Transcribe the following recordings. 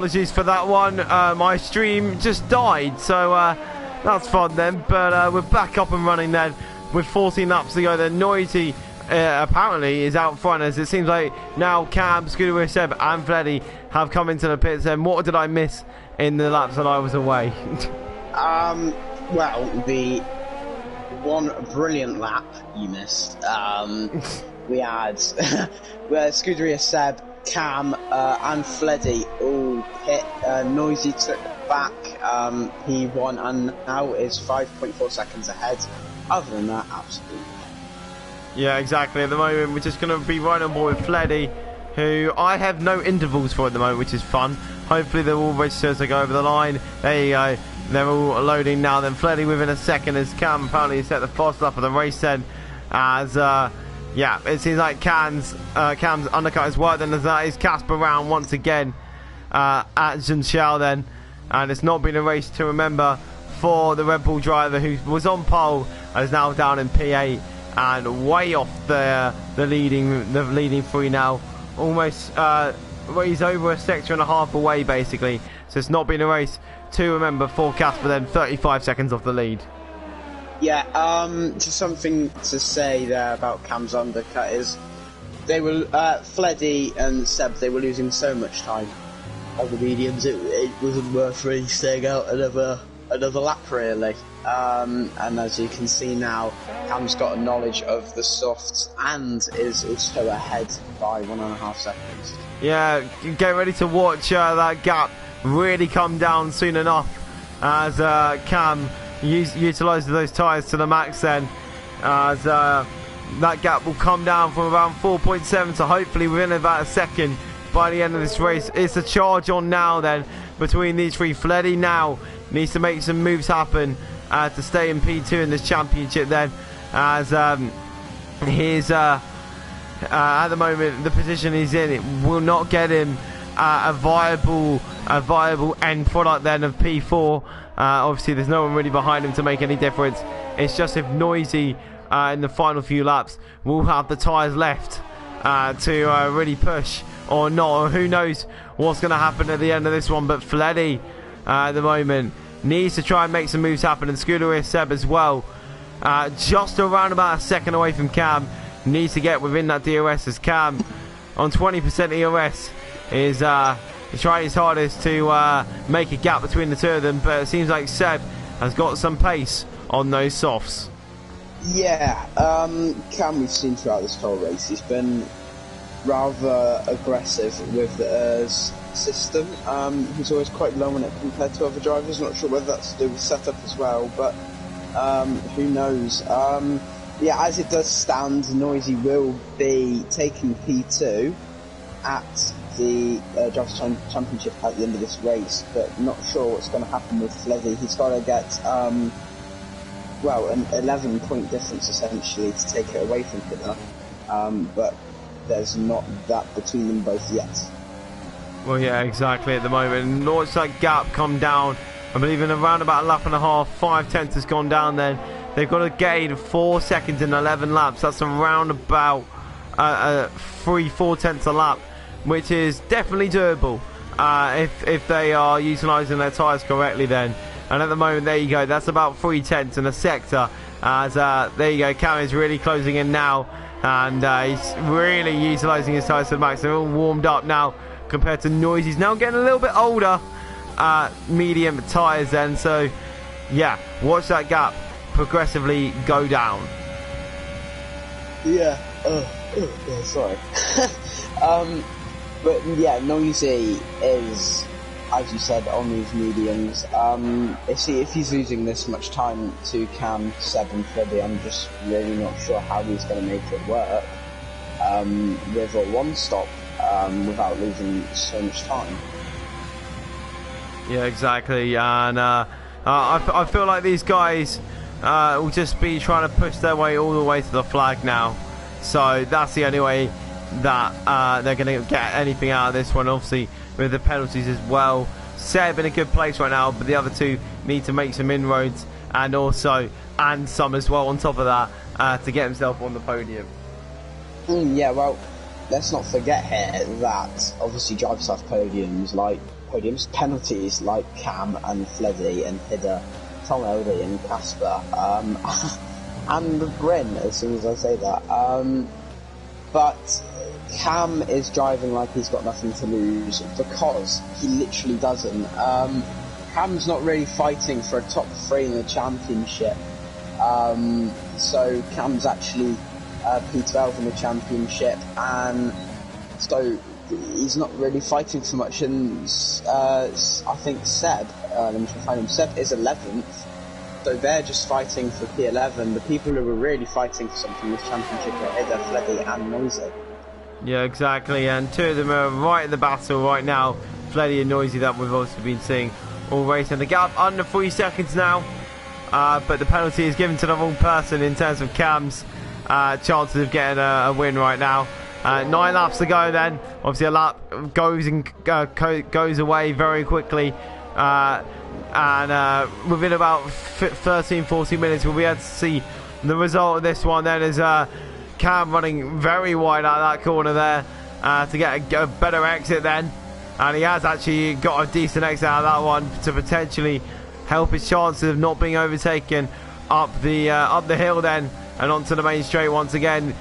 Apologies for that one. My stream just died, so that's fun then. But we're back up and running then with 14 laps to go. Then Noisy apparently is out front, as it seems like now Cam, Scooter, Seb and Fleddy have come into the pits. And what did I miss in the laps that I was away? Well, the one brilliant lap you missed. we had Scooter, Seb, Cam and Fleddy all hit. Noisy took back. He won and now is 5.4 seconds ahead. Other than that, absolutely. Yeah, exactly. At the moment, we're just going to be right on board with Fleddy, who I have no intervals for at the moment, which is fun. Hopefully they're all registered as they go over the line. There you go. They're all loading now. Then Fleddy within a second as Cam apparently set the fastest lap of the race then. As, yeah, it seems like Cam's undercut has worked, and as that is Casper round once again at Zhenxiao then. And it's not been a race to remember for the Red Bull driver, who was on pole and is now down in P8 and way off the leading three now. Almost he's over a sector and a half away basically. So it's not been a race to remember for Casper then. 35 seconds off the lead. Yeah, just something to say there about Cam's undercut is they were Fleddy and Seb, they were losing so much time on the mediums, it wasn't worth really staying out another lap really. And as you can see now, Cam's got a knowledge of the softs and is also ahead by 1.5 seconds. Yeah, get ready to watch that gap really come down soon enough, as Cam utilises those tyres to the max then, as that gap will come down from around 4.7 to hopefully within about a second by the end of this race. It's a charge on now then between these three. Fleddy now needs to make some moves happen to stay in P2 in this championship then, as his at the moment the position he's in, it will not get him a viable end product then of P4. Obviously there's no one really behind him to make any difference. It's just if Noisy in the final few laps will have the tyres left to really push or not, or who knows what's going to happen at the end of this one. But Fleddy at the moment needs to try and make some moves happen, and Scooter Seb as well, just around about a second away from Cam, needs to get within that DRS, as Cam on 20% ERS is trying his hardest to make a gap between the two of them. But it seems like Seb has got some pace on those softs. Yeah, Cam, we've seen throughout this whole race, he's been rather aggressive with the system. He's always quite low on it compared to other drivers. Not sure whether that's to do with setup as well, but who knows. Yeah, as it does stand, Noisy will be taking P2 at the Drivers' Championship at the end of this race, but not sure what's going to happen with Fleddy. He's got to get well, an 11-point difference essentially to take it away from Hitler, but there's not that between them both yet. Well, yeah, exactly. At the moment, watch that gap come down. I believe in around about a lap and a half, 5/10 has gone down. Then they've got a gain of 4 seconds in 11 laps. That's around about 3/4 a lap, which is definitely doable if they are utilising their tyres correctly then. And at the moment, there you go, that's about 3/10 in a sector, as there you go, Cam is really closing in now, and he's really utilising his tyres to the max. They're all warmed up now compared to Noisy. He's now getting a little bit older, medium tyres then, so yeah, watch that gap progressively go down. Yeah, yeah, sorry. But yeah, Noisy is, as you said, on these mediums. If he's losing this much time to Cam, Seb and Fleddy, I'm just really not sure how he's going to make it work with a one-stop without losing so much time. Yeah, exactly. And I feel like these guys will just be trying to push their way all the way to the flag now. So that's the only way that they're going to get anything out of this one, obviously with the penalties as well. Seb in a good place right now, but the other two need to make some inroads, and some as well on top of that to get himself on the podium. Yeah, well, let's not forget here that obviously driver-side podiums like podiums. Penalties like Cam and Fleddy and Hidder, Tom Eldy and Casper, and with Grin as soon as I say that. But Cam is driving like he's got nothing to lose, because he literally doesn't. Cam's not really fighting for a top 3 in the championship. So Cam's actually P12 in the championship, and so he's not really fighting so much. And I think Seb, let me try to find him. Seb is 11th, so they're just fighting for P11. The people who are really fighting for something in this championship are Ida, Fleddy, and Noisy. Yeah, exactly, and 2 of them are right in the battle right now. Fleddy and Noisy, that we've also been seeing all race, and the gap under 3 seconds now. But the penalty is given to the wrong person in terms of Cam's chances of getting a win right now. 9 laps to go then. Obviously a lap goes away very quickly. And within about 13-14 minutes we'll be able to see the result of this one then, as Cam running very wide out of that corner there to get a better exit then. And he has actually got a decent exit out of that one to potentially help his chances of not being overtaken up the hill then, and onto the main straight once again.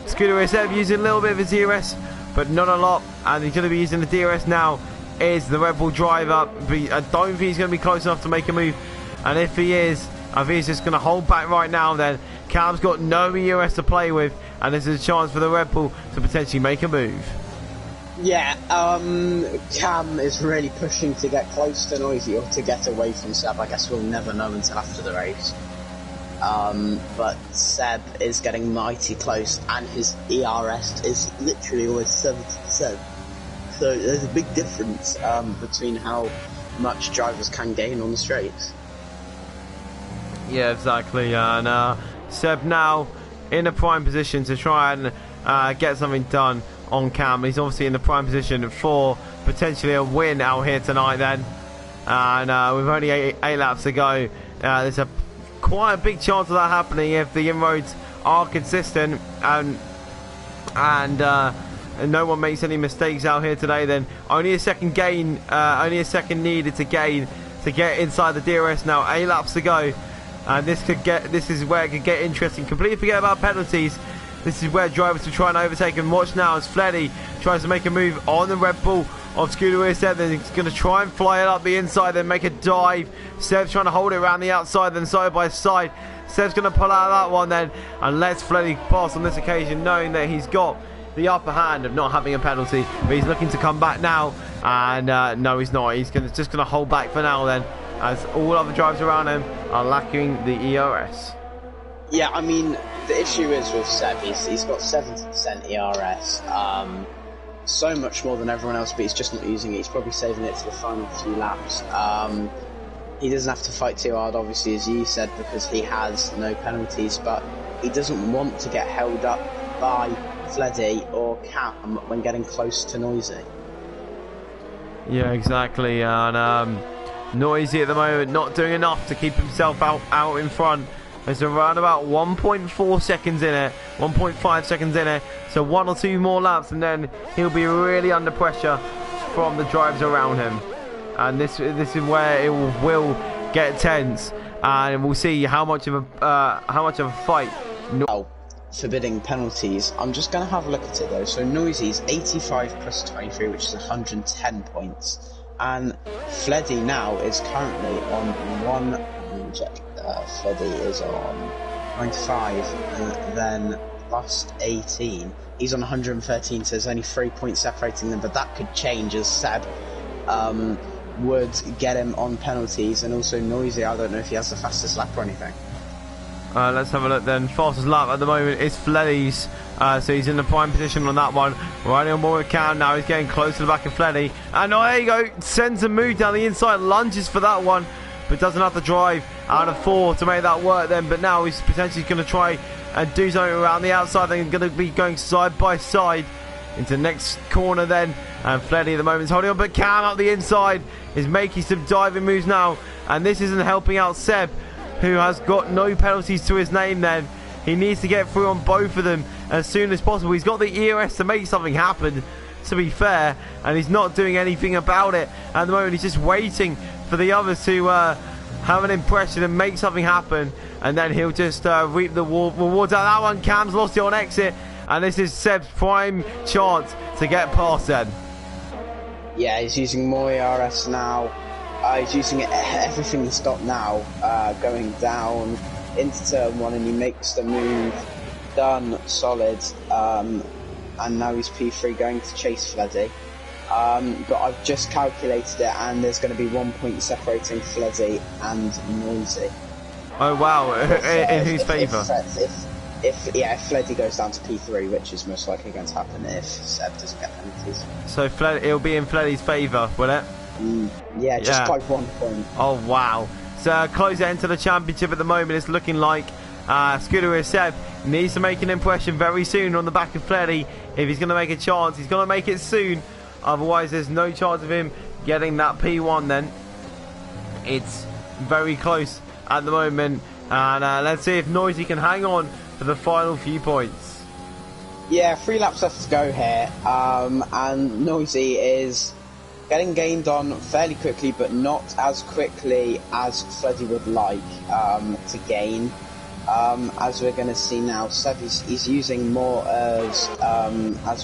Scooter SF using a little bit of his DRS, but not a lot, and he's going to be using the DRS now is the Red Bull driver. I don't think he's going to be close enough to make a move, and if he is, I think he's just going to hold back right now then. Cam's got no ERS to play with, and this is a chance for the Red Bull to potentially make a move. Yeah, Cam is really pushing to get close to Noisy, or to get away from Seb. I guess we'll never know until after the race. But Seb is getting mighty close, and his ERS is literally always 70%. So there's a big difference between how much drivers can gain on the straights. Yeah, exactly. And Seb now in a prime position to try and get something done on Cam. He's obviously in the prime position for potentially a win out here tonight then. And with only 8 laps to go, there's quite a big chance of that happening if the inroads are consistent and no one makes any mistakes out here today. Then only a second needed to gain to get inside the DRS now. 8 laps to go, and this is where it could get interesting. Completely forget about penalties. This is where drivers will try and overtake him. Watch now as Fleddy tries to make a move on the Red Bull of Scooter Seb. Then he's going to try and fly it up the inside, then make a dive. Seb's trying to hold it around the outside, then side by side. Seb's going to pull out that one then, and lets Fleddy pass on this occasion, knowing that he's got the upper hand of not having a penalty. But he's looking to come back now, and no, he's not. He's just going to hold back for now then, as all other drivers around him are lacking the ERS. Yeah, I mean, the issue is with Seb, he's got 70% ERS, so much more than everyone else, but he's just not using it. He's probably saving it to the final few laps. He doesn't have to fight too hard, obviously, as you said, because he has no penalties, but he doesn't want to get held up by Fleddy or Cam when getting close to Noisy. Yeah, exactly, and Noisy at the moment not doing enough to keep himself out in front. There's around about 1.4 seconds in it, 1.5 seconds in it, so 1 or 2 more laps and then he'll be really under pressure from the drivers around him. And this is where it will get tense, and we'll see how much of a fight. Forbidding penalties. I'm just going to have a look at it though. So Noisy's 85 plus 23, which is 110 points, and Fleddy now is currently on one. Let me check. Fleddy is on 95, and then plus 18. He's on 113, so there's only 3 points separating them, but that could change as Seb would get him on penalties, and also Noisy, I don't know if he has the fastest lap or anything. Let's have a look then. Fastest lap at the moment is Fleddy's, so he's in the prime position on that one. Riding on board with Cam now, he's getting close to the back of Fleddy, and there you go, sends a move down the inside, lunges for that one, but doesn't have to drive out of 4 to make that work then. But now he's potentially going to try and do something around the outside. They're going to be going side by side into the next corner then, and Fleddy at the moment is holding on, but Cam out the inside is making some diving moves now, and this isn't helping out Seb, who has got no penalties to his name then. He needs to get through on both of them as soon as possible. He's got the ERS to make something happen to be fair, and he's not doing anything about it at the moment. He's just waiting for the others to have an impression and make something happen, and then he'll just reap the rewards out of that one. Cam's lost it on exit, and this is Seb's prime chance to get past then. Yeah, he's using more ERS now. He's using everything he's got now, going down into turn 1, and he makes the move. Done, solid, and now he's P3 going to chase Fleddy. But I've just calculated it, and there's going to be 1 point separating Fleddy and Noisy. Oh wow, in whose favour? If Fleddy goes down to P3, which is most likely going to happen if Seb doesn't get penalties. So it'll be in Fleddy's favour, will it? Yeah, just by 1 point. Oh wow. So close it into the championship at the moment. It's looking like Scooter Seb needs to make an impression very soon on the back of Fleddy. If he's going to make a chance, he's going to make it soon. Otherwise, there's no chance of him getting that P1 then. It's very close at the moment. And let's see if Noisy can hang on for the final few points. Yeah, 3 laps left to go here. And Noisy is getting gained on fairly quickly, but not as quickly as Fleddy would like to gain. As we're going to see now, Seb he's using more as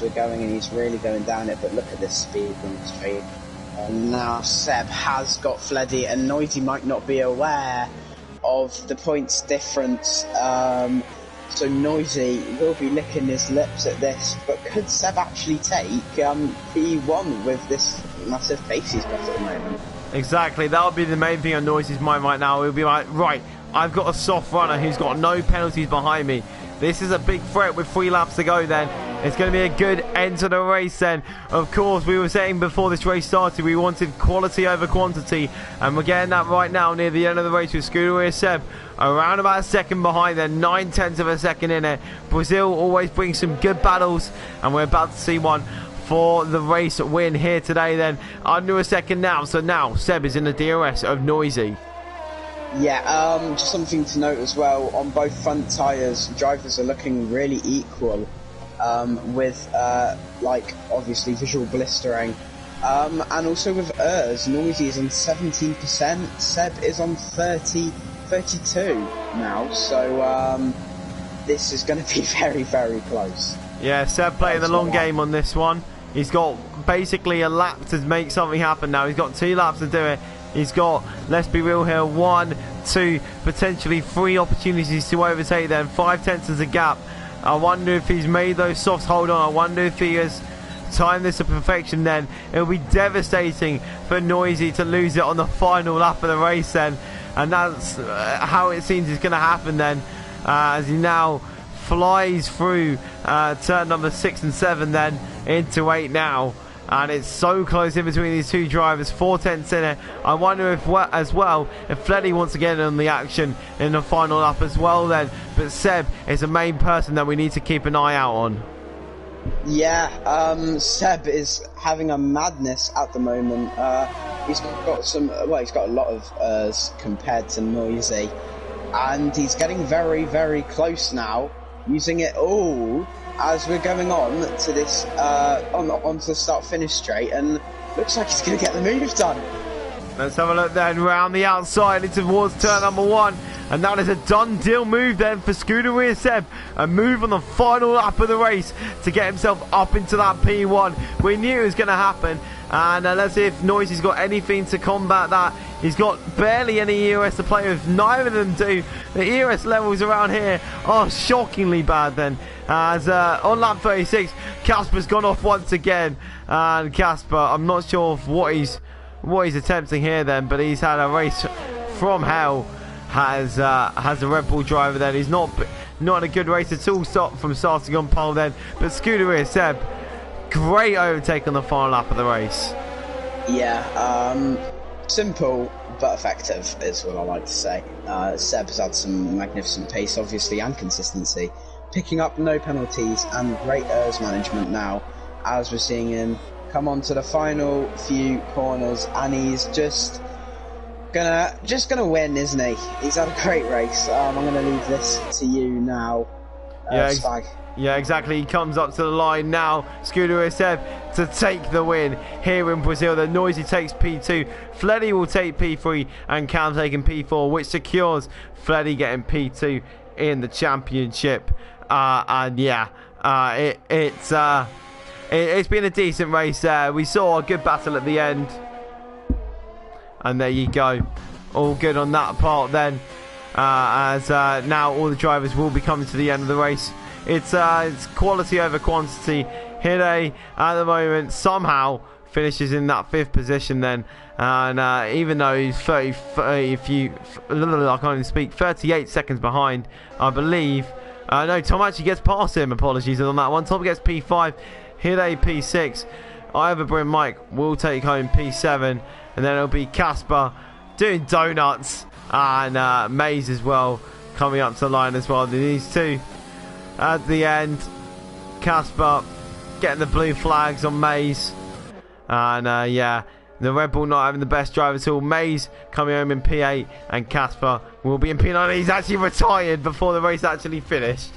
we're going, and he's really going down it, but look at this speed on the straight. And now Seb has got Fleddy, and Noisy might not be aware of the points difference, so Noisy will be licking his lips at this, but could Seb actually take P1 with this massive pace he's got at the moment? Exactly, that'll be the main thing on Noisy's mind right now. He'll be like, right, I've got a soft runner who's got no penalties behind me. This is a big threat with 3 laps to go then. It's going to be a good end to the race then. Of course, we were saying before this race started, we wanted quality over quantity. And we're getting that right now near the end of the race with Scooter Seb around about a second behind then, 9/10 of a second in it. Brazil always brings some good battles, and we're about to see one for the race win here today then. Under a second now, so now Seb is in the DRS of Noisy. Yeah, just something to note as well, on both front tyres, drivers are looking really equal, with, like, obviously visual blistering, and also with ERS, Noisy is on 17%, Seb is on 32 now, so, this is going to be very, very close. Yeah, Seb playing the long game on this one. He's got basically a lap to make something happen now. He's got 2 laps to do it. He's got, let's be real here, 1, 2, potentially 3 opportunities to overtake them. 5/10 is a gap. I wonder if he's made those softs hold on. I wonder if he has timed this to perfection then. It'll be devastating for Noisy to lose it on the final lap of the race then. And that's how it seems is going to happen then. As he now flies through turn number 6 and 7 then into 8 now. And it's so close in between these 2 drivers, 4/10 in it. I wonder if if Fleddy wants to get in on the action in the final lap as well then. But Seb is the main person that we need to keep an eye out on. Yeah, Seb is having a madness at the moment. He's got a lot of compared to Noisy, and he's getting very, very close now, using it all as we're going on to this onto the start-finish straight, and looks like he's going to get the move done. Let's have a look then round the outside into towards turn number 1, and that is a done deal move then for Scooter Seb. A move on the final lap of the race to get himself up into that P1. We knew it was going to happen, and let's see if Noisy's got anything to combat that. He's got barely any ERS to play with. Neither of them do. The ERS levels around here are shockingly bad then. As on lap 36, Casper's gone off once again, and Casper, I'm not sure of what he's attempting here then, but he's had a race from hell. Has a Red Bull driver then. He's not in a good race at all from starting on pole then. But Scooter Seb, great overtake on the final lap of the race. Yeah, simple but effective is what I like to say. Seb has had some magnificent pace, obviously, and consistency, picking up no penalties and great ERS management now, as we're seeing him come on to the final few corners, and he's just gonna win, isn't he? He's had a great race. I'm gonna leave this to you now, yeah, Spag. Yeah, exactly. He comes up to the line now. Scooter Seb to take the win here in Brazil. The Noisy takes P2. Fleddy will take P3 and Cam taking P4, which secures Fleddy getting P2 in the championship. And yeah, it's been a decent race there. We saw a good battle at the end. And there you go. All good on that part then. As now all the drivers will be coming to the end of the race. It's quality over quantity. Hide at the moment somehow finishes in that 5th position then, and even though he's 38 seconds behind, I believe. No, Tom actually gets past him. Apologies on that one. Tom gets P5, Hide P6. Iverbrin Mike will take home P7, and then it'll be Casper doing donuts, and Maze as well coming up to the line as well. These two at the end. Casper getting the blue flags on Maze, and yeah, the Red Bull not having the best driver at all. Maze coming home in P8, and Casper will be in P9. He's actually retired before the race actually finished.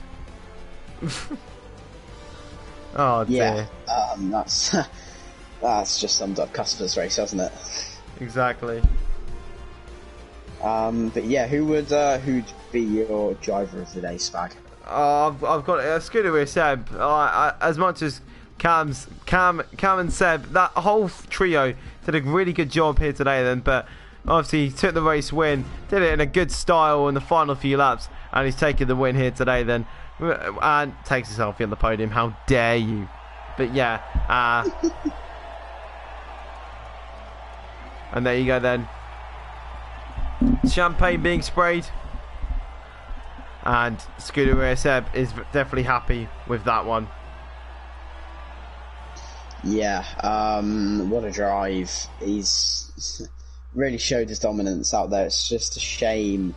Oh dear. Yeah, that's just summed up Casper's race, hasn't it? Exactly. But yeah, who'd be your driver of the day, Spag? I've got Scooter with Seb. As much as Cam and Seb, that whole trio did a really good job here today then, but obviously he took the race win, did it in a good style in the final few laps, and he's taken the win here today then, and takes a selfie on the podium. How dare you? But yeah, and there you go then. Champagne being sprayed, and Scooter Seb is definitely happy with that one. Yeah, what a drive. He's really showed his dominance out there. It's just a shame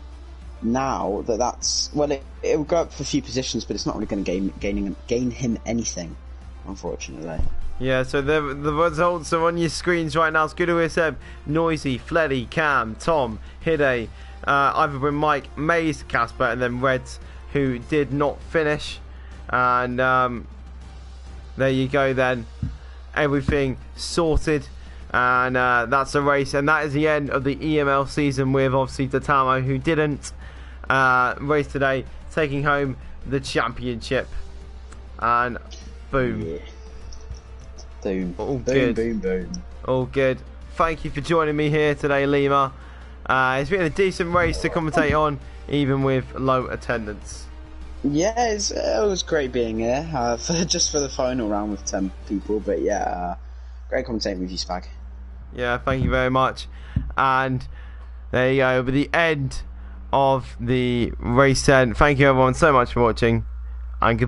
now that's... Well, it'll go up for a few positions, but it's not really going to gain him anything, unfortunately. Yeah, so the results are on your screens right now. Scooter Seb, Noisy, Fleddy, Cam, Tom, Hide, Iverbrin Mike, Maze, Casper, and then Reds, who did not finish. And there you go then. Everything sorted. And that's a race. And that is the end of the EML season with obviously Datamo, who didn't race today, taking home the championship. And boom. Yeah. Boom. All boom, good. Boom, boom. All good. Thank you for joining me here today, Lima. It's been a decent race to commentate on, even with low attendance. Yeah, it was great being here, just for the final round with 10 people, but yeah, great commentating with you, Spag. Yeah, thank you very much. And there you go, with the end of the race 10. Thank you everyone so much for watching, and goodbye.